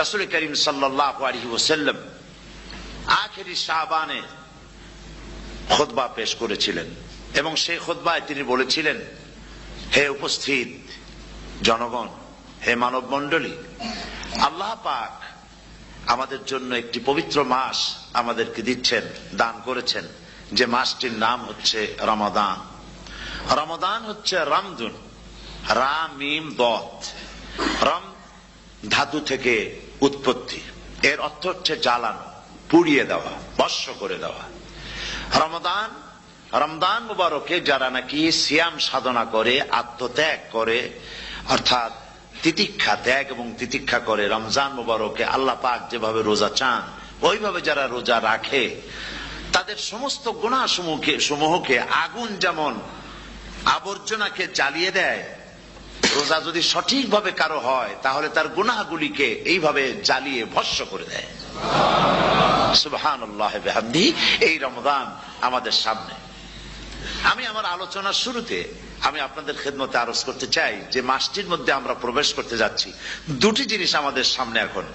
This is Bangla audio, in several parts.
রাসূল করিম সাল্লাল্লাহু আলাইহি ওয়াসাল্লাম আখেরি শাবানে খুতবা পেশ করেছিলেন এবং সেই খুতবায় তিনি বলেছিলেন, হে উপস্থিত জনগণ, হে মানব মণ্ডলী, আল্লাহ পাক আমাদের জন্য একটি পবিত্র মাস আমাদেরকে দিচ্ছেন, দান করেছেন, যে মাসটির নাম হচ্ছে রমাদান। রমাদান হচ্ছে রামদুন, রা মিম দত, রাম ধাতু থেকে উৎপত্তি, এর অর্থ হচ্ছে জ্বালানো, পুড়িয়ে দেওয়া, ভস্ম করে দেওয়া। রমাদান, রমজান মুবারকে যারা নাকি সিয়াম সাধনা করে, আত্মত্যাগ করে, অর্থাৎ তিতিক্ষা, ত্যাগ এবং তিতিক্ষা করে, রমজান মুবারকে আল্লাহ পাক যেভাবে রোজা চান ওইভাবে যারা রোজা রাখে, তাদের সমস্ত গুনাহ সমূহকে আগুন যেমন আবর্জনাকে জ্বালিয়ে দেয়, রোজা যদি সঠিকভাবে কারো হয় তাহলে তার গুনাহগুলিকে এইভাবে জ্বালিয়ে ভস্ম করে দেয়। সুবহানাল্লাহ বিহামদিহি। এই রমজান আমাদের সামনে। আমি আমার আলোচনার শুরুতে আমি আপনাদের খেদমতে আরজ করতে চাই যে মাসটির মধ্যে আমরা প্রবেশ করতে যাচ্ছি, দুটি জিনিস আমাদের সামনে এখন।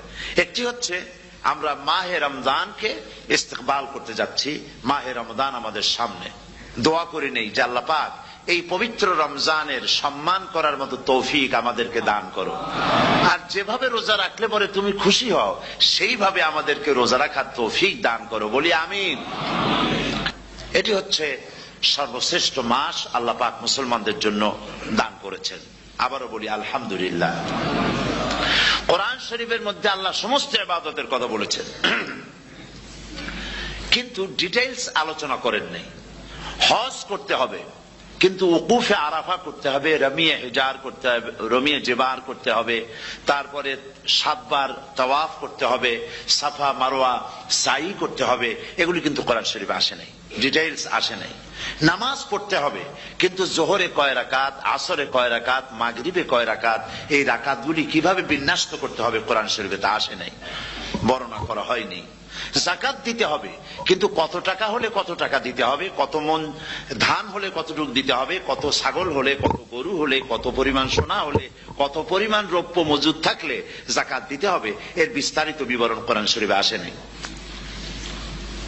একটি হচ্ছে আমরা মাহে রমজানকে ইস্তেকবাল করতে যাচ্ছি, মাহে রমজান আমাদের সামনে। দোয়া করে নেই যে আল্লাহ পাক এই পবিত্র রমজানের সম্মান করার মতো তৌফিক আমাদেরকে দান করো, আর যেভাবে রোজা রাখলে পরে তুমি খুশি হও সেইভাবে আমাদেরকে রোজা রাখার তৌফিক দান করো, বলি আমিন। এটি হচ্ছে সর্বশ্রেষ্ঠ মাস আল্লাহ পাক মুসলমানদের জন্য দান করেছেন। আবারও বলি আলহামদুলিল্লাহ। কোরআন শরীফের মধ্যে আল্লাহ সমস্ত ইবাদতের কথা বলেছেন, কিন্তু ডিটেইলস আলোচনা করেন নাই। হজ করতে হবে, কিন্তু উকুফে আরাফা করতে হবে, রমিয়ে হিজার করতে হবে, রমিয়ে জিবার করতে হবে, তারপরে 7 বার তাওয়াফ করতে হবে, সাফা মারওয়া সাই করতে হবে। এগুলি কিন্তু কোরআন শরীফে আসে নাই, ডিটেইলস আসে নাই। নামাজ পড়তে হবে, কিন্তু জোহরে কয় রাকাত, আসরে কয় রাকাত, মাগরিবে কয় রাকাত, এই রাকাতগুলি কিভাবে বিন্যস্ত করতে হবে কোরআন শরীফে তা আসে নাই, বর্ণনা করা হয়নি। যাকাত দিতে হবে, কিন্তু কত টাকা হলে কত টাকা দিতে হবে, কত মন ধান হলে কতটুকু দিতে হবে, কত ছাগল হলে, কত গরু হলে, কত পরিমাণ সোনা হলে, কত পরিমাণ রৌপ্য মজুদ থাকলে যাকাত দিতে হবে, এর বিস্তারিত বিবরণ কোরআন শরীফে আসে নাই।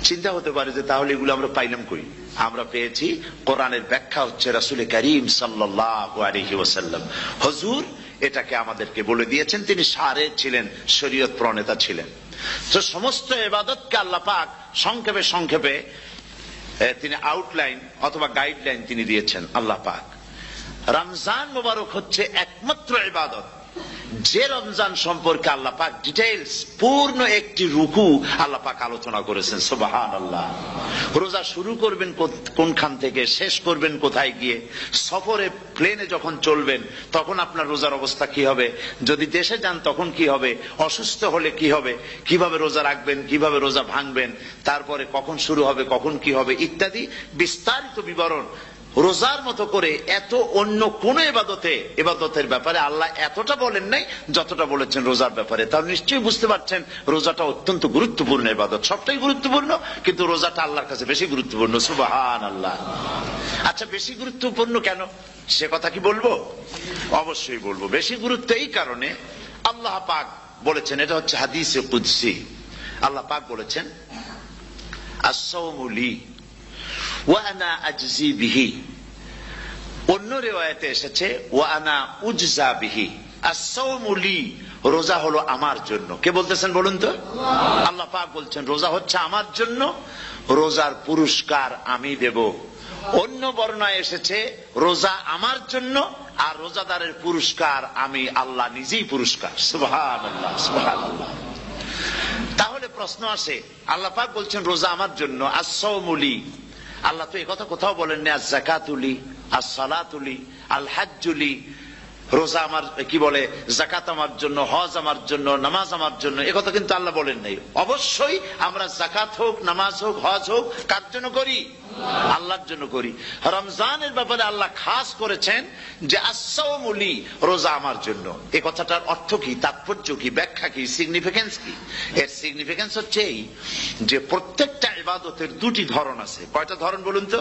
চিন্তা হতে পারে যে তাহলে এগুলো আমরা পাইলাম কই? আমরা পেয়েছি কোরআনের ব্যাখ্যা হচ্ছে রাসূল করিম সাল্লাল্লাহু আলাইহি ওয়াসাল্লাম, হুজুর এটাকে আমাদেরকে বলে দিয়েছেন। তিনি শারে ছিলেন, শরীয়ত প্রণেতা ছিলেন। তো সমস্ত ইবাদতকে আল্লাহ পাক সংক্ষেপে সংক্ষেপে তিনি আউটলাইন অথবা গাইডলাইন তিনি দিয়েছেন আল্লাহ পাক। রমজান মুবারক হচ্ছে একমাত্র ইবাদত যে রমজান সম্পর্কে আল্লাহ পাক ডিটেইলস পূর্ণ একটি রুকু আল্লাহ পাক আলোচনা করেছেন। সুবহানাল্লাহ। রোজা শুরু করবেন কোনখান থেকে, শেষ করবেন কোথায় গিয়ে, সফরে প্লেনে যখন চলবেন তখন আপনার রোজার অবস্থা কি হবে, যদি দেশে যান তখন কি হবে, অসুস্থ হলে কি হবে, কিভাবে রোজা রাখবেন, কিভাবে রোজা ভাঙবেন, তারপরে কখন শুরু হবে, কখন কি হবে ইত্যাদি বিস্তারিত বিবরণ। রোজার মতো করে এত অন্য কোন ইবাদতের ব্যাপারে আল্লাহ এতটা বলেন নাই যতটা বলেছেন রোজার ব্যাপারে। তাহলে নিশ্চয়ই বুঝতে পারছেন রোজাটা অত্যন্ত গুরুত্বপূর্ণ ইবাদত। সবটাই গুরুত্বপূর্ণ, কিন্তু রোজাটা আল্লাহর কাছে বেশি গুরুত্বপূর্ণ। সুবহানাল্লাহ। আচ্ছা, বেশি গুরুত্বপূর্ণ কেন সে কথা কি বলবো? অবশ্যই বলবো। বেশি গুরুত্ব এই কারণে, আল্লাহ পাক বলেছেন, এটা হচ্ছে হাদিসে কুদসি। আল্লাহ পাক বলেছেন, আস-সাওমু লি ওয়া আনা আজজি বিহি। অন্য রিওয়ায়াতে এসেছে ওয়া আনা উজজা বিহি। আস-সাওমু লি, রোজা হলো আমার জন্য। কে বলতেছেন বলুন তো? আল্লাহ পাক বলছেন রোজা হচ্ছে আমার জন্য, রোজার পুরস্কার আমি দেব। অন্য বর্ণনায় এসেছে রোজা আমার জন্য আর রোজাদারের পুরস্কার আমি আল্লাহ নিজেই পুরস্কার। সুবহানাল্লাহ, সুবহানাল্লাহ। তাহলে প্রশ্ন আসে, আল্লাহ পাক বলছেন রোজা আমার জন্য, আস-সাওমু লি। আল্লাহ তো একথা কোথাও বলেননি আজ-যাকাতুলি, আস-সালাতুলি, আল-হাজ্জুলি। রোজা আমার কি বলে, যাকাত আমার জন্য, হজ আমার জন্য, নামাজ আমার জন্য, একথা কিন্তু আল্লাহ বলেন নাই। অবশ্যই আমরা যাকাত হোক, নামাজ হোক, হজ হোক কার জন্য করি? আল্লাহর জন্য করি। রমজানের ব্যাপারে আল্লাহ খাস করেছেন যে আস-সাওমু লি, রোজা আমার জন্য। এই কথাটার অর্থ কি, তাৎপর্য কি, ব্যাখ্যা কি, সিগনিফিকেন্স কি? এর সিগনিফিকেন্স হচ্ছে এই যে প্রত্যেকটা ইবাদতের দুটি ধরন আছে। কয়টা ধরন বলুন তো?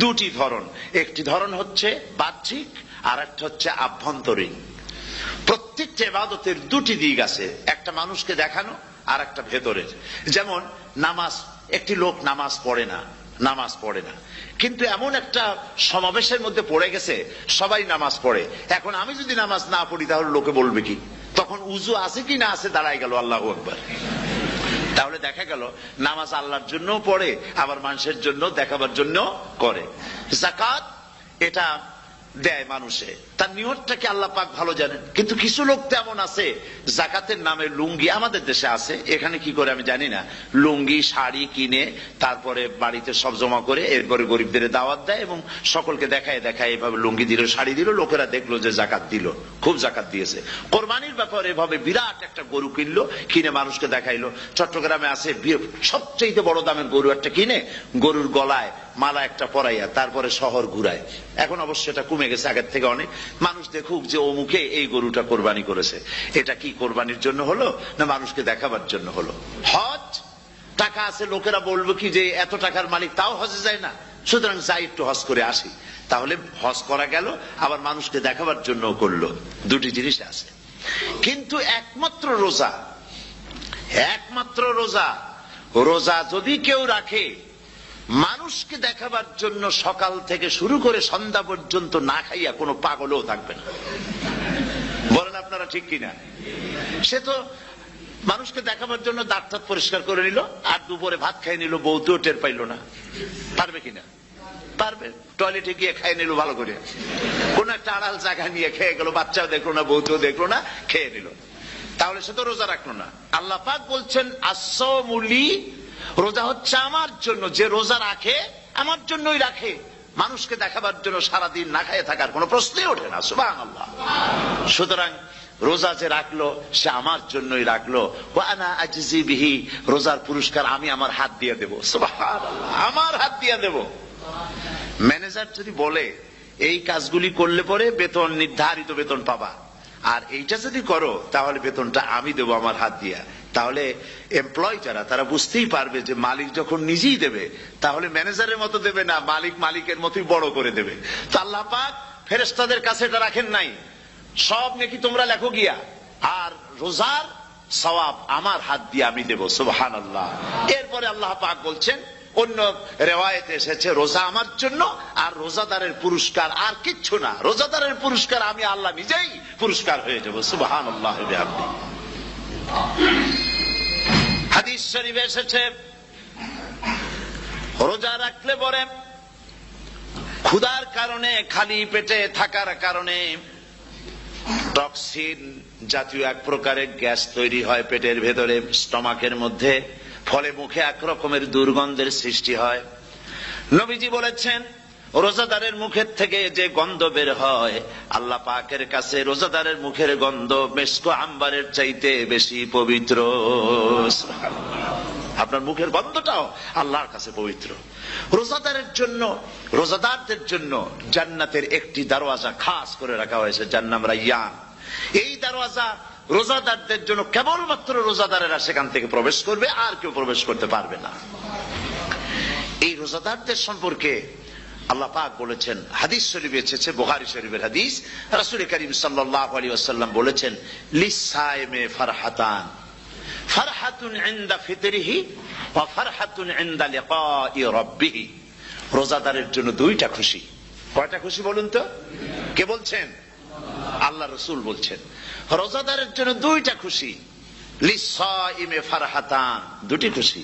দুটি ধরন। একটি ধরন হচ্ছে বাহ্যিক, আর একটা হচ্ছে আভ্যন্তরীণ। প্রত্যেকটা ইবাদতের দুটি দিক আছে। এক একটা মানুষকে দেখানো আর একটা ভেতরের। যেমন নামাজ, একটি লোক নামাজ পড়ে না, কিন্তু এমন একটা সমাবেশের মধ্যে পড়ে গেছে, সবাই নামাজ পড়ে। এখন আমি যদি নামাজ না পড়ি তাহলে লোকে বলবে কি? তখন উজু আছে কি না আছে দাঁড়ায় গেল আল্লাহু আকবার। তাহলে দেখা গেল নামাজ আল্লাহর জন্য পড়ে, আবার মানুষের জন্য দেখাবার জন্য করে। যাকাত এটা দেয় মানুষে, তার নিয়তটাকে আল্লাহ পাক ভালো জানেন। কিন্তু কিছু লোক তেমন আছে, যাকাতের নামে লুঙ্গি, আমাদের দেশে আছে, এখানে কি করে আমি জানি না, লুঙ্গি শাড়ি কিনে তারপরে বাড়িতে সব জমা করে এরপরে গরিবদের দাওয়াত দেয় এবং সকলকে দেখায় এভাবে লুঙ্গি দিল, শাড়ি দিল, লোকেরা দেখলো যে যাকাত দিল, খুব যাকাত দিয়েছে। কোরবানির ব্যাপারে এভাবে বিরাট একটা গরু কিনলো, কিনে মানুষকে দেখাইলো। চট্টগ্রামে আছে সবচেয়ে বড় দামের গরু একটা কিনে গরুর গলায় মালা একটা পরাইয়া তারপরে শহর ঘুরায়। এখন অবশ্য এটা কমে গেছে আগের থেকে অনেক। মানুষ দেখুক যে অমুকে এই গরুটা কোরবানি করেছে। এটা কি কোরবানির জন্য হলো না মানুষকে দেখাবার জন্য হলো? হজ, টাকা আছে, লোকেরা বলবো কি যে এত টাকার মালিক তাও হজে যায় না, সুতরাং যাই একটু হজ করে আসি। তাহলে হজ করা গেল, আবার মানুষকে দেখাবার জন্য করলো। দুটি জিনিস আছে। কিন্তু একমাত্র রোজা যদি কেউ রাখে মানুষকে দেখাবার জন্য, সকাল থেকে শুরু করে সন্ধ্যা পর্যন্ত না খাইয়া কোনো পাগলও থাকবে না। বলেন আপনারা ঠিক কিনা? সে তো মানুষকে দেখাবার জন্য দাঁত টাত পরিষ্কার করে নিল, আর দুপুরে ভাত খাই নিল, বউতেও টের পাইল না। পারবে কিনা? পারবে। টয়লেটে গিয়ে খাই নিল ভালো করে, কোন একটা আড়াল জায়গা নিয়ে খেয়ে গেল, বাচ্চাও দেখলো না, বউতেও দেখলো না, খেয়ে নিল। তাহলে সে তো রোজা রাখলো না। আল্লাহ পাক বলছেন as-sawmu li, রোজা হচ্ছে আমার জন্য। যে রোজা রাখে আমার জন্যই রাখে, মানুষকে দেখাবার জন্য সারাদিন না খেয়ে থাকার কোনো প্রশ্নই ওঠে না। সুবহানাল্লাহ। সুতরাং রোজা যে রাখলো সে আমার জন্যই রাখলো। ওয়া আনা আজজি বিহি, রোজার পুরস্কার আমি আমার হাত দিয়ে দেব। সুবহানাল্লাহ, আমার হাত দিয়ে দেব। ম্যানেজার যদি বলে এই কাজগুলি করলে পরে বেতন, নির্ধারিত বেতন পাবা, আর এইটা যদি করো তাহলে বেতনটা আমি দেবো আমার হাত দিয়া, তাহলে এমপ্লয় যারা তারা বুঝতেই পারবে যে মালিক যখন নিজেই দেবে তাহলে ম্যানেজারের মতো দেবে না, মালিক মালিকের মতোই বড় করে দেবে। তো আল্লাহ পাক ফেরেশতাদের কাছে এটা রাখেন নাই, সব নাকি তোমরা লেখো গিয়া, আর রোজার সওয়াব আমার হাত দিয়ে আমি দেব। সুবহানাল্লাহ। এরপরে আল্লাহ পাক বলছেন, অন্য রিওয়ায়েতে এসেছে রোজা আমার জন্য, আর রোজাদারের পুরস্কার আর কিচ্ছু না, রোজাদারের পুরস্কার আমি আল্লাহ নিজেই পুরস্কার হয়ে যাব। সুবহানাল্লাহ। হাদিস শরীফে এসেছে রোজা রাখলে পরে ক্ষুধার কারণে, খালি পেটে থাকার কারণে টক্সিন জাতীয় এক প্রকারের গ্যাস তৈরি হয় পেটের ভেতরে, স্টমাকের মধ্যে, ফলে মুখে এক রকমের দুর্গন্ধের সৃষ্টি হয়। নবীজি বলেছেন রোজাদারের মুখের থেকে যে গন্ধ বের হয় আল্লাহ পাকের কাছে রোজাদারের মুখের গন্ধ মেশক আম্বারের চাইতে বেশি পবিত্র। আপনার মুখের গন্ধটাও আল্লাহর কাছে পবিত্র। রোজাদারদের জন্য জান্নাতের একটি দরওয়াজা খাস করে রাখা হয়েছে, যার নাম রায়্যান। এই দরওয়াজা রোজাদারদের জন্য, কেবলমাত্র রোজাদারেরা সেখান থেকে প্রবেশ করবে, আর কেউ প্রবেশ করতে পারবে না। এই রোজাদারদের সম্পর্কে আল্লাহ পাক বলেছেন, হাদিস শরীফে এসেছে, বুখারী শরীফের হাদিস, রাসূল করিম সাল্লাল্লাহু আলাইহি ওয়াসাল্লাম বলেছেন, লিসাইমে ফারহাতান, ফারহাতুন ইনদা ফিতরিহি ওয়া ফারহাতুন ইনদা লিকাই রাব্বিহি। রোজাদারের জন্য দুইটা খুশি। কয়টা খুশি বলুন তো? কে বলছেন? আল্লাহ রাসূল বলছেন রোজাদারের জন্য দুইটা খুশি। লিসাইমে ফারহাতান, দুটি খুশি।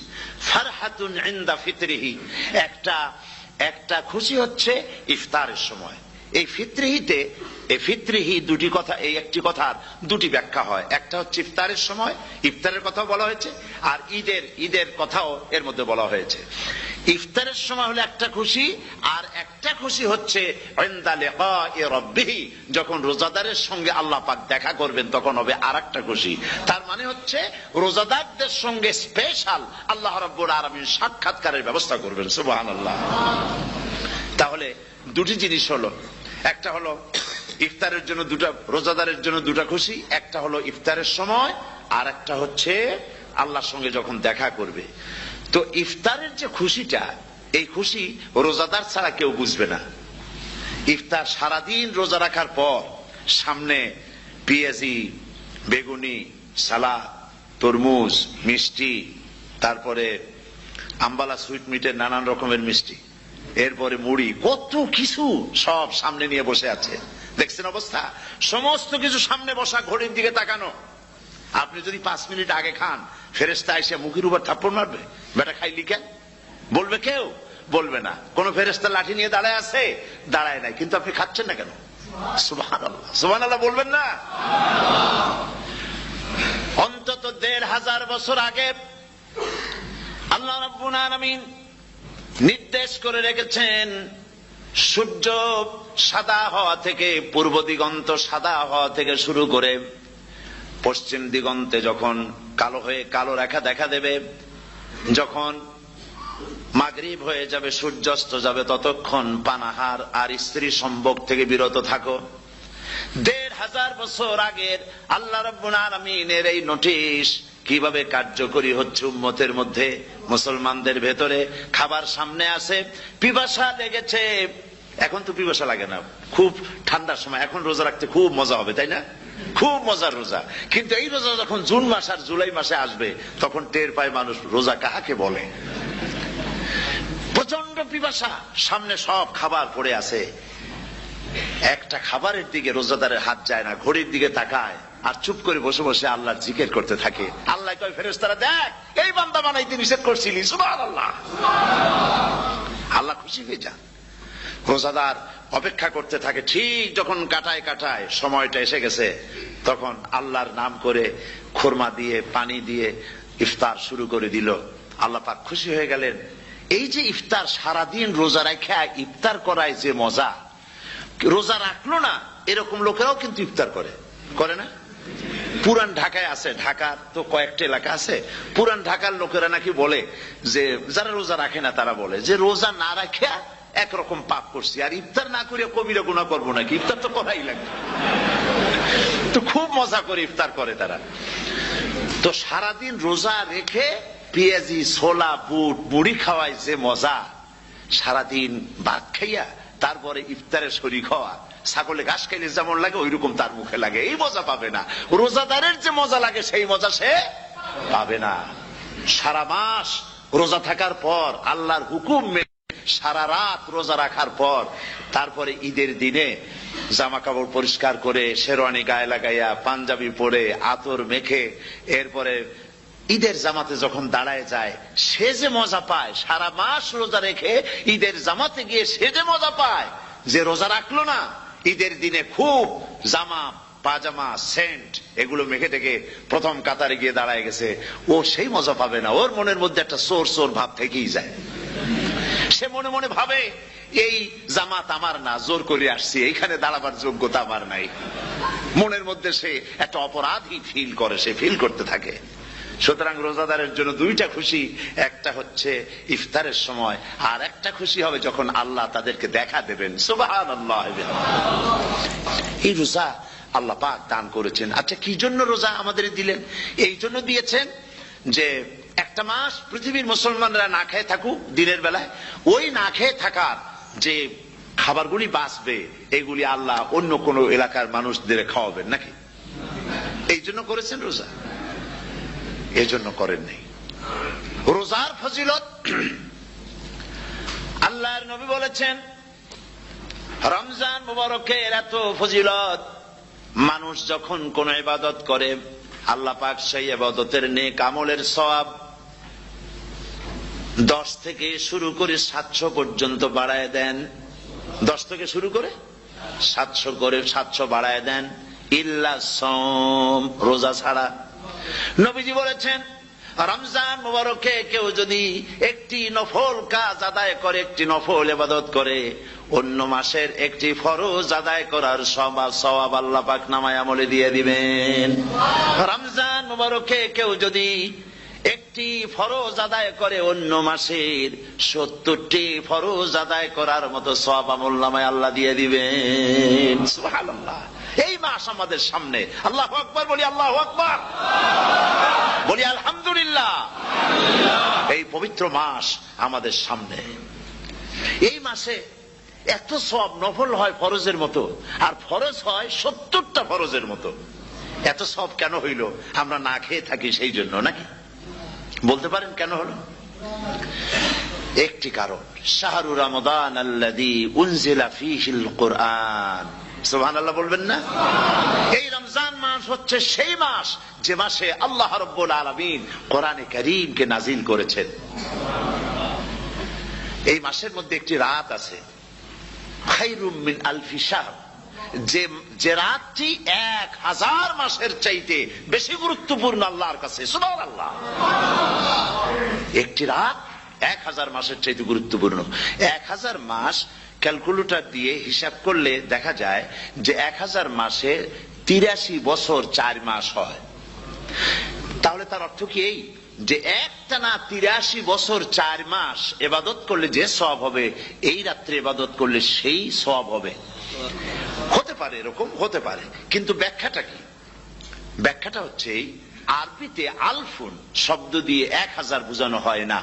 ফারহাতুন ইনদা ফিতরিহি, একটা খুশি হচ্ছে ইফতারের সময়। এই ফিতরিহি দুটি কথা, এই একটি কথার দুটি ব্যাখ্যা হয়। একটা হচ্ছে ইফতারের সময়, ইফতারের কথা বলা হয়েছে, আর ঈদের কথাও এর মধ্যে বলা হয়েছে। ইফতারের সময় হলো একটা খুশি, আর একটা খুশি হচ্ছে ইনদা লিকাই রাব্বিহি, যখন রোজাদারের সঙ্গে আল্লাহ পাক দেখা করবেন তখন হবে আরেকটা খুশি। তার মানে হচ্ছে রোজাদারদের সঙ্গে স্পেশাল আল্লাহ রাব্বুল আলামিন সাক্ষাৎকারের ব্যবস্থা করবেন। সুবহানাল্লাহ। তাহলে দুটি জিনিস হলো, একটা হলো ইফতারের জন্য রোজাদারের জন্য দুটা খুশি, একটা হলো ইফতারের সময়, আর একটা হচ্ছে আল্লাহর সঙ্গে যখন দেখা করবে। তো ইফতারের যে খুশিটা, এই খুশি রোজাদার ছাড়া কেউ বুঝবে না। ইফতার সারাদিন রোজা রাখার পর সামনে পেঁয়াজি, বেগুনি, সালাদ, তরমুজ, মিষ্টি, তারপরে আম্বালা সুইট মিটের নানান রকমের মিষ্টি, এরপরে মুড়ি, কত কিছু সব সামনে নিয়ে বসে আছে। দেখছেন অবস্থা? সমস্ত কিছু সামনে বসা, ঘড়ির দিকে তাকানো। আপনি যদি 5 মিনিট আগে খান, ফেরেশতা এসে মুখের উপর থাপ্পড় মারবে, বেটা খাইলি কেন? বলবে কেউ? বলবে না। কোন ফেরেশতা লাঠি নিয়ে দাঁড়ায় আছে? দাঁড়ায় নাই, কিন্তু আপনি খাচ্ছেন না কেন? সুবহানাল্লাহ, সুবহানাল্লাহ বলবেন না? অন্তত 1500 বছর আগে আল্লাহ রাব্বুল আলামিন নির্দেশ করে রেখেছেন, সূর্য সাদা হওয়া থেকে, পূর্ব দিগন্ত সাদা হওয়া থেকে শুরু করে পশ্চিম দিগন্তে যখন কালো হয়ে কালো রেখা দেখা দেবে, যখন মাগরিব হয়ে যাবে, সূর্যাস্ত যাবে, ততক্ষণ পানাহার আর স্ত্রী সম্ভোগ থেকে বিরত থাকো। 1500 বছর আগের আল্লাহ রাব্বুল আলামিনের এই নোটিশ কিভাবে কার্যকরী হচ্ছে উম্মতের মধ্যে, মুসলমানদের ভেতরে। খাবার সামনে আছে, পিপাসা লেগেছে। এখন তো পিপাসা লাগে না, খুব ঠান্ডার সময়, এখন রোজা রাখতে খুব মজা হবে, তাই না? খুব মজার রোজা। কিন্তু এই রোজা যখন জুন মাস আর জুলাই মাসে আসবে, তখন টের পায় মানুষ রোজা কাহাকে বলে। প্রচন্ড পিপাসা, সামনে সব খাবার পড়ে আছে, একটা খাবারের দিকে রোজাদারের হাত যায় না, ঘড়ির দিকে তাকায় আর চুপ করে বসে বসে আল্লাহর জিকির করতে থাকে। আল্লাহ কয়, ফেরেশতারা দেখ, এই বান্দা বানাইতে নিষেধ করছিলি, সুবহানাল্লাহ। আল্লাহ খুশি হয়ে যান। রোজাদার অপেক্ষা করতে থাকে, ঠিক যখন কাটায় কাটায় সময়টা এসে গেছে, তখন আল্লাহর নাম করে খুরমা দিয়ে, পানি দিয়ে ইফতার শুরু করে দিল। আল্লাহ পাক খুশি হয়ে গেলেন। এই যে ইফতার, সারাদিন রোজা রাখা ইফতার করায় যে মজা, রোজা রাখলো না এরকম লোকেরাও কিন্তু ইফতার করে, করে না? পুরান ঢাকায় আছে, ঢাকার তো কয়েকটা এলাকা আছে, পুরান ঢাকার লোকেরা নাকি বলে যে, যারা রোজা রাখে না তারা বলে যে, রোজা না রাখা একরকম পাপ করছি, আর ইফতার না করে কবিরা গুনাহ করবো নাকি, ইফতার তো করাই লাগবে। তো খুব মজা করে ইফতার করে তারা। তো সারাদিন রোজা রেখে পেঁয়াজি, ছোলা, বুট, মুড়ি খাওয়ায় যে মজা, সারাদিন ভাত খাইয়া তারপরে ইফতারে শরীক হওয়া, ছাগলে ঘাস খাইলে যেমন লাগে ওইরকম তার মুখে লাগে, এই মজা পাবে না। রোজাদারের যে মজা লাগে সেই মজা সে পাবে না। সারা মাস রোজা থাকার পর, আল্লাহর হুকুম মেনে সারা রাত রোজা রাখার পর, তারপরে ঈদের দিনে জামা কাপড় পরিষ্কার করে, শেরওয়ানি গায়ে লাগাইয়া, পাঞ্জাবি পরে, আতর মেখে, এরপরে ঈদের জামাতে যখন দাঁড়ায় যায়, সে যে মজা পায়, সারা মাস রোজা রেখে ঈদের জামাতে গিয়ে সে যে মজা পায়, যে রোজা রাখলো না, ঈদের দিনে খুব জামা, পাজামা, সেন্ট এগুলো মেখে টেকে প্রথম কাতারে গিয়ে দাঁড়ায় গেছে, ও সেই মজা পাবে না। ওর মনের মধ্যে একটা চোর চোর ভাব থেকেই যায়। সে মনে মনে ভাবে, এই জামাত আমার না, জোর করে আসছি, এইখানে দাঁড়াবার যোগ্যতা আমার নাই। মনের মধ্যে সে একটা অপরাধী ফিল করে, সে ফিল করতে থাকে। সুতরাং রোজাদারের জন্য দুইটা খুশি, একটা হচ্ছে ইফতারের সময়, আর একটা খুশি হবে যখন আল্লাহ তাদেরকে দেখা দেবেন। সুবহানাল্লাহ। এই রোজা আল্লাহ পাক দান করেছেন। আচ্ছা, কি জন্য রোজা আমাদের দিলেন? এই জন্য দিয়েছেন যে একটা মাস পৃথিবীর মুসলমানরা না খেয়ে থাকুক দিনের বেলায়, ওই না খেয়ে থাকার যে খাবারগুলি বাঁচবে, এগুলি আল্লাহ অন্য কোন এলাকার মানুষদের খাওয়াবেন নাকি? এই জন্য করেছেন রোজা, এই জন্য করেন নাই। রোজার ফজিলত আল্লাহর নবী বলেছেন, রমজান মুবারকের এত ফজিলত, মানুষ যখন কোন ইবাদত করে, আল্লাহ পাক সেই ইবাদতের নেক আমলের সওয়াব 10 থেকে শুরু করে 700 পর্যন্ত বাড়ায় দেন। 10 থেকে শুরু করে 700 করে 700 বাড়ায় দেন, ইল্লা সাওম, রোজা ছাড়া। নবীজি বলেছেন, রমজান মুবারকে কেউ যদি একটি নফল কাজ আদায় করে, একটি নফল ইবাদত করে, অন্য মাসের একটি ফরজ আদায় করার সওয়াব আল্লাহ পাক নামায় আমলে দিয়ে দিবেন। রমজান মুবারকে কেউ যদি একটি ফরজ আদায় করে, অন্য মাসের 70টি ফরজ আদায় করার মতো সওয়াব আমল নামায় আল্লাহ দিয়ে দিবেন। সুবহানাল্লাহ। এই মাস আমাদের সামনে, আল্লাহু আকবার বলি, আল্লাহু আকবার বলি, আলহামদুলিল্লাহ। এই পবিত্র মাস আমাদের সামনে। এই মাসে এত সওয়াব, নফল হয় ফরজের মতো, আর ফরজ হয় 70টা ফরজের মতো। এত সব কেন হইল? আমরা না খেয়ে থাকি সেই জন্য নাকি? বলতে পারেন কেন হলো? একটি কারণ, শাহরু রমাদান আল্লাযী উনজিলা ফীহিল কুরআন। সুবহানাল্লাহ বলবেন না? এই রমজান মাস হচ্ছে সেই মাস যে মাসে আল্লাহ রাব্বুল আলামিন কোরআনে কারীমকে নাজিল করেছেন। এই মাসের মধ্যে একটি রাত আছে, খায়রুম মিন আলফি শাহর, যে রাতটি 1000 মাসের চাইতে বেশি গুরুত্বপূর্ণ আল্লাহর কাছে। সুবহানাল্লাহ। একটি রাত 1000 মাসের চাইতে গুরুত্বপূর্ণ। 1000 মাস ক্যালকুলেটর দিয়ে হিসাব করলে দেখা যায় যে 1000 মাসে 83 বছর 4 মাস হয়। তাহলে তার অর্থ কি এই যে একটানা 83 বছর 4 মাস ইবাদত করলে যে সওয়াব হবে, এই রাত্রে ইবাদত করলে সেই সওয়াব হবে? হতে পারে, এরকম হতে পারে, কিন্তু ব্যাখ্যাটা কি? ব্যাখ্যাটা হচ্ছে আরবিতে আলফুন শব্দ দিয়ে 1000 বোঝানো হয় না।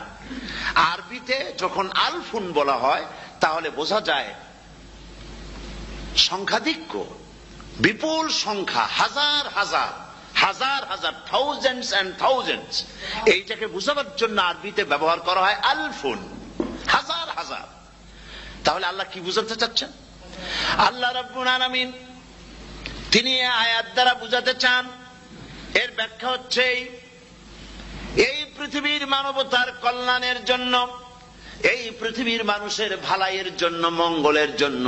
আরবিতে যখন আলফুন বলা হয় তাহলে বোঝা যায় সংখ্যাধিক্য, বিপুল সংখ্যা, হাজার হাজার, হাজার হাজার, থাউজেন্ডস এন্ড থাউজেন্ডস। এইটাকে বোঝাবার জন্য আরবিতে ব্যবহার করা হয় আলফুন, হাজার হাজার। তাহলে আল্লাহ কি বুঝাতে চাচ্ছেন? আল্লাহ রাব্বুল আলামিন তিনি আয়াত দ্বারা বুঝাতে চান, এর ব্যাখ্যা হচ্ছে এই পৃথিবীর মানবতার কল্যাণের জন্য, এই পৃথিবীর মানুষের ভালাইয়ের জন্য, মঙ্গলের জন্য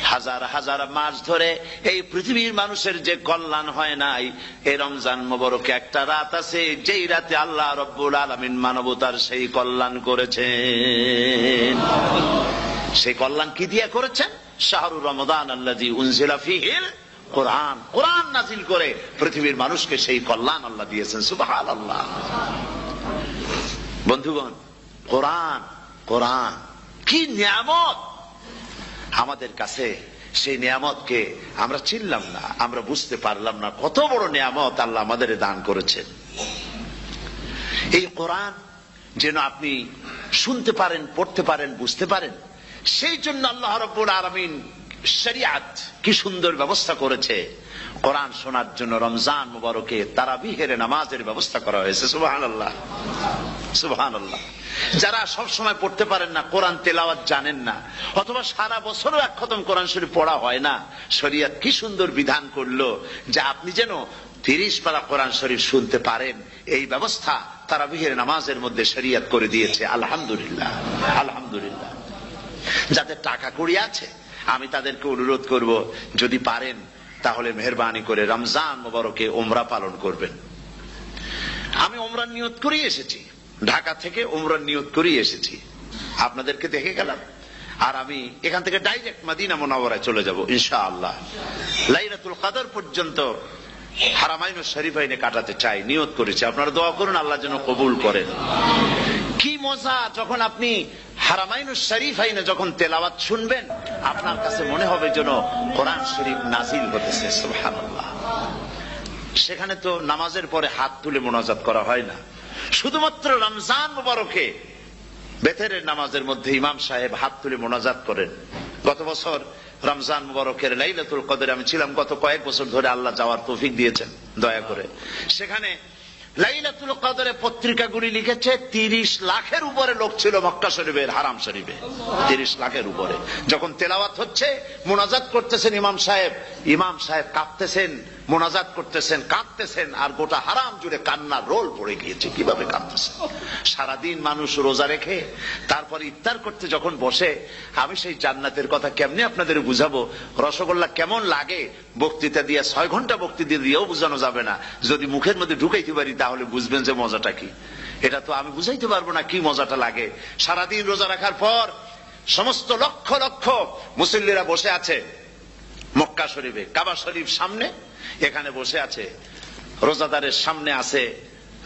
হাজার হাজার মাস ধরে এই পৃথিবীর মানুষের যে কল্যাণ হয় নাই, এই রমজান মোবারকে একটা রাত আছে যেই রাতে আল্লাহ রাব্বুল আলামিন মানবতার সেই কল্যাণ করেছেন। সেই কল্যাণ কি দিয়ে করেছেন? শাহরু রমাদান আল্লাযী উনজিলা ফীহিল কোরআন, কোরআন নাজিল করে পৃথিবীর মানুষকে সেই কল্যাণ আল্লাহ দিয়েছেন। সুবহানাল্লাহ। বন্ধুগণ, কোরআন, কোরআন কি নিয়ামত আমাদের কাছে! সেই নিয়ামতকে আমরা চিনলাম না, আমরা বুঝতে পারলাম না কত বড় নিয়ামত আল্লাহ আমাদের দান করেছেন। এই কোরআন যেন আপনি শুনতে পারেন, পড়তে পারেন, বুঝতে পারেন, সেই জন্য আল্লাহ রাব্বুল আলামিন শরিয়াত কি সুন্দর ব্যবস্থা করেছে। কোরআন শোনার জন্য রমজান মুবারকে তারাবিহের নামাজের ব্যবস্থা করা হয়েছে। সুবহানাল্লাহ, সুবহানাল্লাহ। যারা সব সময় পড়তে পারেন না, কোরআন তেলাওয়াত জানেন না, অথবা সারা বছরও এক খতম কোরআন শরীফ পড়া হয় না, শরিয়াত কি সুন্দর বিধান করলো যে আপনি যেন 30 পারা কোরআন শরীফ শুনতে পারেন। এই ব্যবস্থা তারাবিহের নামাজের মধ্যে শরিয়াত করে দিয়েছে। আলহামদুলিল্লাহ, আলহামদুলিল্লাহ। যাদের টাকা কড়ি আছে আমি তাদেরকে অনুরোধ করব, যদি পারেন তাহলে মেহেরবানি করে রমজান মুবারকে উমরা পালন করবেন। আমি উমরার নিয়ত করে এসেছি, ঢাকা থেকে উমরার নিয়ত করে এসেছি, আপনাদেরকে দেখে গেলাম। আর আমি এখান থেকে ডাইরেক্ট মদিনা মুনাওয়ারায় চলে যাব ইনশাআল্লাহ। লাইলাতুল কদর পর্যন্ত হারামাইনুশ শরীফাইনে কাটাতে চাই, নিয়ত করেছি। আপনারা দোয়া করুন আল্লাহ যেন কবুল করেন। কি মজা যখন আপনি হারামাইনুশ শরীফাইনে যখন তেলাওয়াত শুনবেন, আপনার কাছে মনে হবে যেন কোরআন শরীফ নাজিল হতেছে। সুবহানাল্লাহ। সেখানে তো নামাজের পরে হাত তুলে মোনাজাত করা হয় না, শুধুমাত্র রমজান মুবারকে বেতেরের নামাজের মধ্যে ইমাম সাহেব হাত তুলে মোনাজাত করেন। গত বছর রমজান মুবারকের লাইলাতুল কদরে আমি ছিলাম, গত কয়েক বছর ধরে আল্লাহ যাওয়ার তৌফিক দিয়েছেন দয়া করে। সেখানে লাইলাতুল কদরে পত্রিকাগুলি লিখেছে 30 লাখের উপরে লোক ছিল মক্কা শরীফের, হারাম শরীফে 30 লাখের উপরে। যখন তেলাওয়াত হচ্ছে, মোনাজাত করতেছেন ইমাম সাহেব কাঁপতেছেন, মোনাজাত করতেছেন, কাঁদতেছেন, আর গোটা হারাম জুড়ে কান্নার রোল পড়ে গিয়েছে। কিভাবে কাঁদতেছেন! সারাদিন মানুষ রোজা রেখে তারপরে ইফতার করতে যখন বসে, আমি সেই জান্নাতের কথা কেমনে আপনাদের বুঝাবো? রসগোল্লা কেমন লাগে বক্তৃতা দিয়ে 6 ঘন্টা বক্তৃতা দিয়েও বুঝানো যাবে না। যদি মুখের মধ্যে ঢুকাইতে পারি তাহলে বুঝবেন যে মজাটা কি। এটা তো আমি বুঝাইতে পারবো না কি মজাটা লাগে। সারাদিন রোজা রাখার পর সমস্ত লক্ষ লক্ষ মুসল্লিরা বসে আছে মক্কা শরীফে, কাবা শরীফ সামনে, এখানে বসে আছে। রোজাদারের সামনে আছে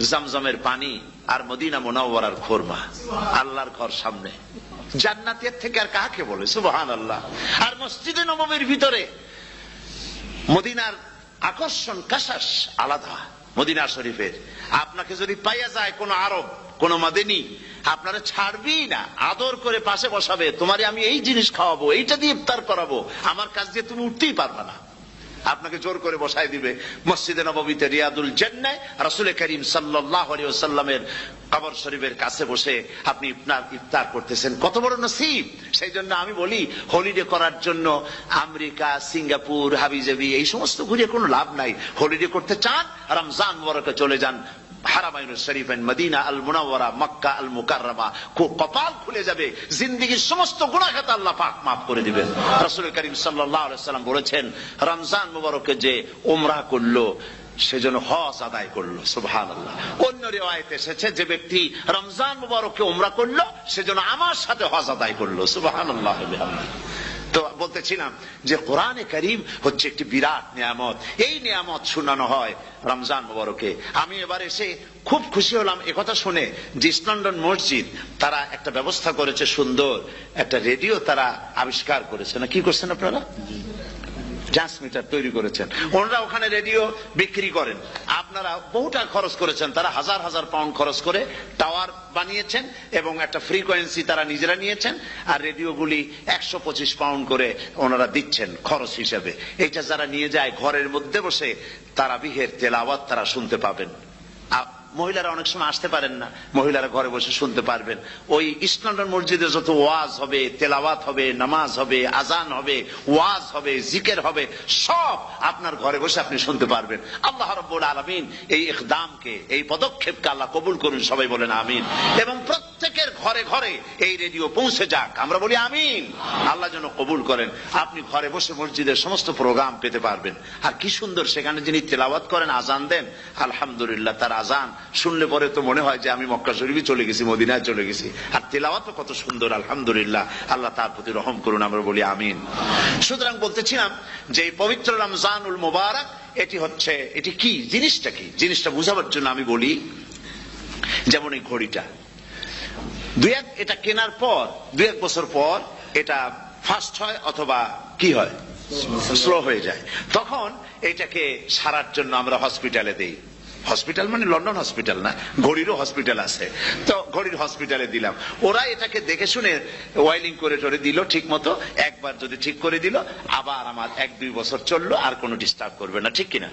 জমজমের পানি আর মদিনা মুনাওয়ারার খুরমা। আল্লাহর ঘর সামনে, জান্নাতের থেকে আর কাকে বলে! সুবহানাল্লাহ। আর মসজিদে নববীর ভিতরে মদিনার আকর্ষণ কাশাস আলাদা। মদিনা শরীফের আপনাকে যদি পাইয়া যায় কোন আরব, কোন মাদানী, আপনারা ছাড়বেই না, আদর করে পাশে বসাবে, তোমারে আমি এই জিনিস খাওয়াবো, এইটা দিয়ে ইফতার করাবো, আমার কাছ দিয়ে তুমি উঠতেই পারবে না। আপনাকে জোর করে বসায় দিবে মসজিদে নববীতে রিয়াদুল জান্নাহ রাসূল করিম সাল্লাল্লাহু আলাইহি ওয়াসাল্লামের কবর শরীফের কাছে বসে আপনি ইফতার করতেছেন, কত বড় নসিব। সেই জন্য আমি বলি হলিডে করার জন্য আমেরিকা, সিঙ্গাপুর, হাবিজাবি এই সমস্ত ঘুরে কোনো লাভ নাই। হলিডে করতে চান রমজান মুবারকে চলে যান হারামাইন শরীফাইন, মদিনা আল মুনাওয়ারা, মক্কা আল মুকাররমা, কপাল খুলে যাবে, জিন্দেগীর সমস্ত গুনাহ খাতা আল্লাহ পাক maaf করে দিবেন। রাসূল করিম সাল্লাল্লাহু আলাইহি ওয়াসাল্লাম বলেছেন রমজান মুবারকে যে উমরা করলো সেজন্য হজ আদায় করলো। সুবহানাল্লাহ। অন্য রিওয়ায়াতে এসেছে যে ব্যক্তি রমজান মুবারকে উমরা করলো সেজন্য আমার সাথে হজ আদায় করলো। সুবহানাল্লাহ। তো বলতেছিলাম যে কোরআনে কারীম হচ্ছে একটি বিরাট নিয়ামত, এই নিয়ামত শোনানো হয় রমজান মুবারকে। আমি এবার এসে খুব খুশি হলাম একথা শুনে যে ইস্ট লন্ডন মসজিদ তারা একটা ব্যবস্থা করেছে, সুন্দর একটা রেডিও তারা আবিষ্কার করেছে। না কি করছেন আপনারা? ট্রান্সমিটার তৈরি করেছেন। ওনারা ওখানে রেডিও বিক্রি করেন, আপনারা বহুটা খরচ করেছেন, তারা হাজার হাজার পাউন্ড খরচ করে টাওয়ার বানিয়েছেন এবং একটা ফ্রিকোয়েন্সি তারা নিজেরা নিয়েছেন, আর রেডিওগুলি 125 পাউন্ড করে ওনারা দিচ্ছেন খরচ হিসেবে। এটা যারা নিয়ে যায় ঘরের মধ্যে বসে তারাবিহের তেলাওয়াত তারা শুনতে পাবেন। মহিলারা অনেক সময় আসতে পারেন না, মহিলারা ঘরে বসে শুনতে পারবেন। ওই ইস্ট লন্ডন মসজিদে যত ওয়াজ হবে, তেলাওয়াত হবে, নামাজ হবে, আজান হবে, ওয়াজ হবে, জিকির হবে, সব আপনার ঘরে বসে আপনি শুনতে পারবেন। আল্লাহ রাব্বুল আলামিন এই ইকদামকে, এই পদক্ষেপকে আল্লাহ কবুল করুন, সবাই বলেন আমিন। এবং প্রত্যেকের ঘরে ঘরে এই রেডিও পৌঁছে যাক, আমরা বলি আমিন। আল্লাহ যেন কবুল করেন। আপনি ঘরে বসে মসজিদের সমস্ত প্রোগ্রাম পেতে পারবেন। আর কি সুন্দর সেখানে যিনি তেলাওয়াত করেন, আজান দেন, আলহামদুলিল্লাহ, তার আজান শুনলে পরে তো মনে হয় যে আমি মক্কা শরীফে চলে গেছি, মদিনায় চলে গেছি। আর তেলাওয়াত কত সুন্দর, আলহামদুলিল্লাহ। আল্লাহ তার প্রতি রহম করুন, আমরা বলি আমিন। সুতরাং বলতেছিলাম যে পবিত্র রমজানুল মুবারক এটি কি জিনিসটা, কি জিনিসটা বুঝাবার জন্য আমি বলি, যেমন এই ঘড়িটা এটা কেনার পর 2-1 বছর পর এটা ফাস্ট হয় অথবা কি হয়, স্লো হয়ে যায়। তখন এটাকে সারার জন্য আমরা হসপিটালে দেই। হসপিটাল মানে লন্ডন হসপিটাল না, ঘড়িরও হসপিটাল আছে। তো ঘড়ির হসপিটালে দিলাম, ওরা এটাকে দেখে শুনে ওয়াইলিং করে টরে দিল ঠিক মতো। একবার যদি ঠিক করে দিল, আবার আমার 1-2 বছর চললো, আর কোনো ডিস্টার্ব করবে না, ঠিক কিনা?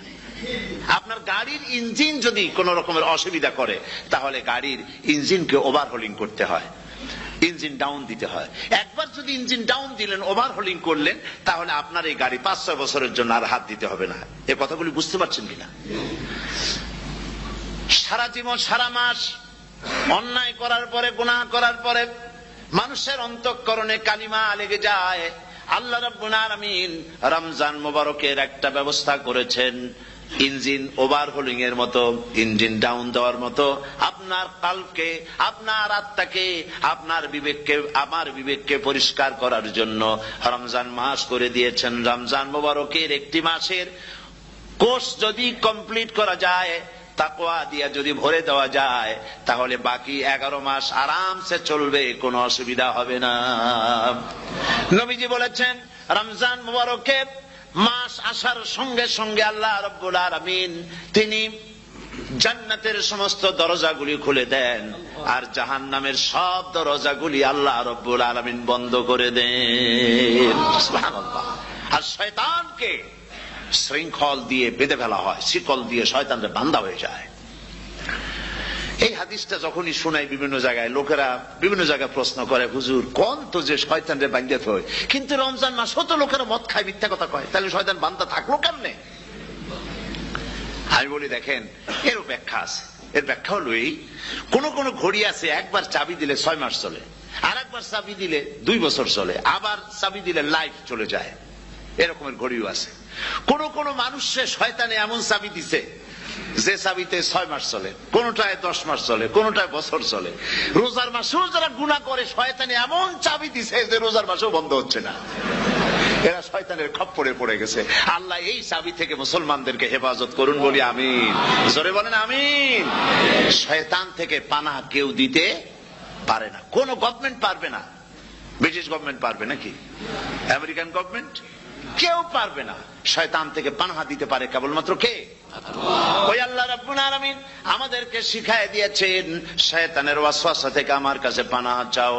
আপনার গাড়ির ইঞ্জিন যদি কোন রকমের অসুবিধা করে, তাহলে গাড়ির ইঞ্জিনকে ওভারহোলিং করতে হয়, ইঞ্জিন ডাউন দিতে হয়। একবার যদি ইঞ্জিন ডাউন দিলেন, ওভারহোলিং করলেন, তাহলে আপনার এই গাড়ি 5-6 বছরের জন্য আর হাত দিতে হবে না। এই কথাগুলি বুঝতে পারছেন কিনা? সারা জীবন, সারা মাস অন্যায় করার পরে, গুনাহ করার পরে মানুষের অন্তঃকরণে কালিমা লেগে যায়। আল্লাহ রাব্বুল আলামিন রমজান মুবারকের একটা ব্যবস্থা করেছেন, ইঞ্জিন ওভারহোলিং এর মতো, ইঞ্জিন ডাউন দেওয়ার মতো। আপনার কালকে, আপনার আত্মাকে, আপনার বিবেককে, আমার বিবেককে পরিষ্কার করার জন্য রমজান মাস করে দিয়েছেন। রমজান মুবারকের একটি মাসের কোর্স যদি কমপ্লিট করা যায়, তাকওয়া দিয়া যদি ভরে দেওয়া যায়, তাহলে বাকি 11 মাস আরামসে চলবে, কোনো অসুবিধা হবে না। নবীজি বলেছেন রমজান মুবারকে মাস আসার সঙ্গে সঙ্গে আল্লাহ রাব্বুল আলামিন তিনি জান্নাতের সমস্ত দরজাগুলি খুলে দেন, আর জাহান্নামের সব দরজাগুলি আল্লাহ রাব্বুল আলামিন বন্ধ করে দেন। সুবহানাল্লাহ। আর শয়তানকে শৃঙ্খল দিয়ে বেঁধে ফেলা হয়, শিকল দিয়ে শয়তানরা বান্ধা হয়ে যায়। এই হাদিসটা যখনই শোনাই বিভিন্ন জায়গায়, লোকেরা বিভিন্ন জায়গায় প্রশ্ন করে, হুজুর কোন তো যে শয়তানরে বান্ধতে হয়, কিন্তু রমজান মাস হতো লোকেরা মদ খায়, মিথ্যা কথা কয়, তাহলে শয়তান বান্ধা থাকলো কেমনে? আমি বলি দেখেন, এর ব্যাখ্যা আছে। এর ব্যাখ্যা হলো এই, কোন কোন ঘড়ি আছে একবার চাবি দিলে 6 মাস চলে, আর একবার চাবি দিলে 2 বছর চলে, আবার চাবি দিলে লাইফ চলে যায়। এরকমের ঘড়িও আছে। কোন কোন মানুষের শয়তানে এমন চাবি দিছে যে চাবিতে 6 মাস চলে, কোনটায় 10 মাস চলে, কোনটায় বছর চলে। রোজার মাসেও যারা গুনাহ করে, শয়তানে এমন চাবি দিছে যে রোজার মাসেও বন্ধ হচ্ছে না। এরা শয়তানের খপ্পরে পড়ে গেছে। আল্লাহ এই চাবি থেকে মুসলমানদেরকে হেফাজত করুন, বলি আমিন। জোরে বলেন আমিন। শয়তান থেকে পানাহ কেউ দিতে পারে না, কোন গভর্নমেন্ট পারবে না। ব্রিটিশ গভর্নমেন্ট পারবে নাকি? American government? কেউ পারবে না। শয়তান থেকে পানাহ দিতে পারে কেবলমাত্র কে? ওই আল্লাহ রাব্বুল আলামিন আমাদেরকে শিখায় দিয়েছেন শয়তানের ওয়াসওয়াসা থেকে আমার কাছে পানাহ চাও।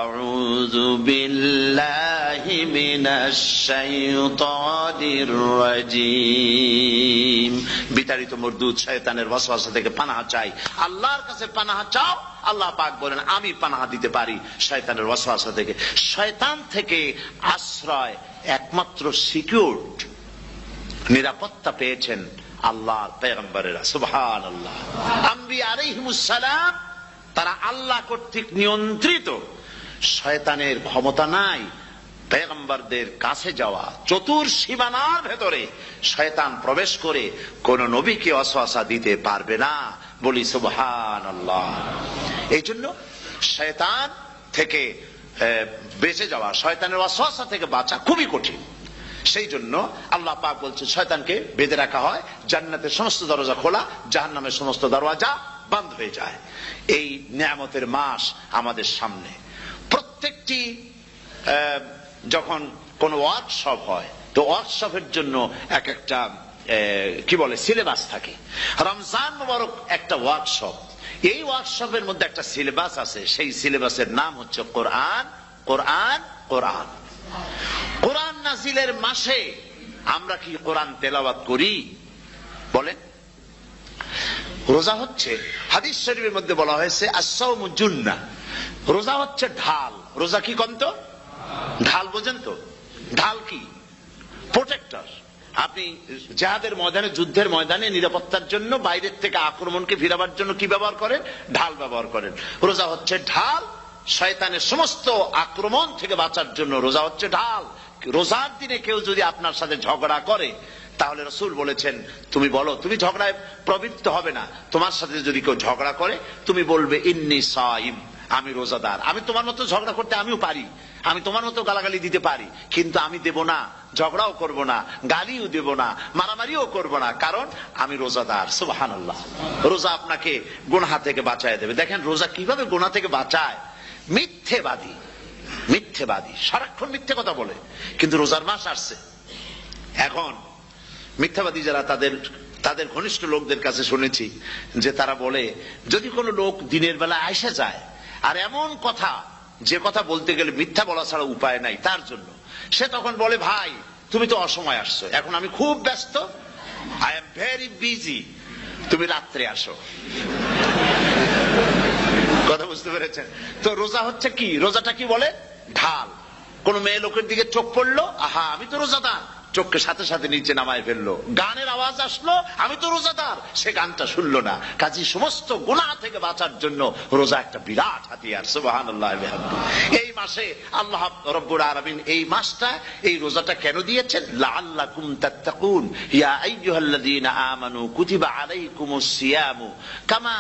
আউযু বিল্লাহি মিনাশ শাইতানির রাজীম। বিতাড়িত মরদুদ শয়তানের ওয়াসওয়াসা থেকে পানাহ চাই, আল্লাহর কাছে পানাহ চাও। আল্লাহ পাক বলেন আমি পানাহ দিতে পারি শয়তানের ওয়াসওয়াসা থেকে। শয়তান থেকে আশ্রয় একমাত্র সিকিউরড, নিরাপত্তা পেয়েছেন আল্লাহর পয়গম্বরেরা। সুবহানাল্লাহ। আম্বিয়া আলাইহিমুস সালাম তারা আল্লাহ কর্তৃক নিয়ন্ত্রিত। শয়তানের ক্ষমতা নাই পয়গম্বরদের কাছে যাওয়া। চতুর সীমানার ভেতরে শয়তান প্রবেশ করে কোন নবীকে ওয়াসওয়াসা দিতে পারবে না। বলি সুবহানাল্লাহ। এই জন্য শয়তান থেকে বেঁচে যাওয়া, শয়তানের ওয়াসওয়াসা থেকে বাঁচা খুবই কঠিন। সেই জন্য আল্লাহ পাক বলছে শয়তানকে বেঁধে রাখা হয়, জান্নাতের সমস্ত দরজা খোলা, জাহান্নামের সমস্ত দরজা বন্ধ হয়ে যায়। এই নিয়ামতের মাস আমাদের সামনে। প্রত্যেকটি যখন কোন ওয়ার্কশপ হয় তো ওয়ার্কশপের জন্য এক একটা কি বলে সিলেবাস থাকে। রমজান মুবারক একটা ওয়ার্কশপ। এই ওয়ার্কশপের মধ্যে একটা সিলেবাস আছে, সেই সিলেবাসের নাম হচ্ছে কোরআন। কোরআন কোরআন কোরআন নাজিলের মাসে আমরা কি কোরআন তেলাওয়াত করি? বলেন। রোজা হচ্ছে, হাদিস শরীফের মধ্যে বলা হয়েছে আস-সাওমু জুন্নাহ, রোজা হচ্ছে ঢাল। রোজা কি কন্ত? ঢাল। বোঝেন তো ঢাল কি? প্রোটেক্টর। আপনি জিহাদের ময়দানে, যুদ্ধের ময়দানে নিরাপত্তার জন্য, বাইরের থেকে আক্রমণকে ফিরাবার জন্য কি ব্যবহার করেন? ঢাল ব্যবহার করেন। রোজা হচ্ছে ঢাল। শয়তানের সমস্ত আক্রমণ থেকে বাঁচার জন্য রোজা হচ্ছে ঢাল। রোজার দিনে কেউ যদি আপনার সাথে ঝগড়া করে তাহলে রাসূল বলেছেন তুমি বলো, তুমি ঝগড়ায় প্রবৃত্ত হবে না। তোমার সাথে যদি কেউ ঝগড়া করে তুমি বলবে ইন্নী সাইম, আমি রোজাদার। আমি তোমার মতো ঝগড়া করতে আমিও পারি, আমি তোমার মতো গালাগালি দিতে পারি, কিন্তু আমি দেব না, ঝগড়াও করব না, গালিও দেব না, মারামারিও করব না, কারণ আমি রোজাদার। সুবহানাল্লাহ। রোজা আপনাকে গুনাহ থেকে বাঁচায় দেবে। দেখেন রোজা কিভাবে গুনাহ থেকে বাঁচায়। মিথ্যেবাদী, মিথ্যেবাদী সারাক্ষণ মিথ্যে কথা বলে, কিন্তু রোজার মাস আসছে। এখন মিথ্যাবাদী যারা, তাদের ঘনিষ্ঠ লোকদের কাছে শুনেছি যে তারা বলে যদি কোনো লোক দিনের বেলা আইসা যায় আর এমন কথা, যে কথা বলতে গেলে মিথ্যা বলা ছাড়া উপায় নাই তার জন্য, সে তখন বলে ভাই তুমি তো অসময় আসছো, এখন আমি খুব ব্যস্ত, আই এম ভেরি বিজি, তুমি রাত্রে আসো। কথা বুঝতে পেরেছেন তো? রোজা হচ্ছে কি? রোজাটা কি বলে? ঢাল। কোন মেয়ে লোকের দিকে চোখ পড়লো, আহা আমি তো রোজাদার, চোখকে সাথে সাথে নিচে নামায় ফেললো। গানের আওয়াজ আসলো, আমি তো রোজাদার, সে গানটা শুনলো না। কাজী সমস্ত গুনাহ থেকে বাঁচার জন্য রোজা একটা বিরাট হাতিয়ার। সুবহানাল্লাহ। এই মাসে আল্লাহ রাব্বুল আলামিন এই মাসটা, এই রোজাটা কেন দিয়েছেন? লাআল্লাকুম তাত্তাকুন। ইয়া আইয়ুহাল্লাযীনা আমানু কুতিবা আলাইকুমুস সিয়ামু কামা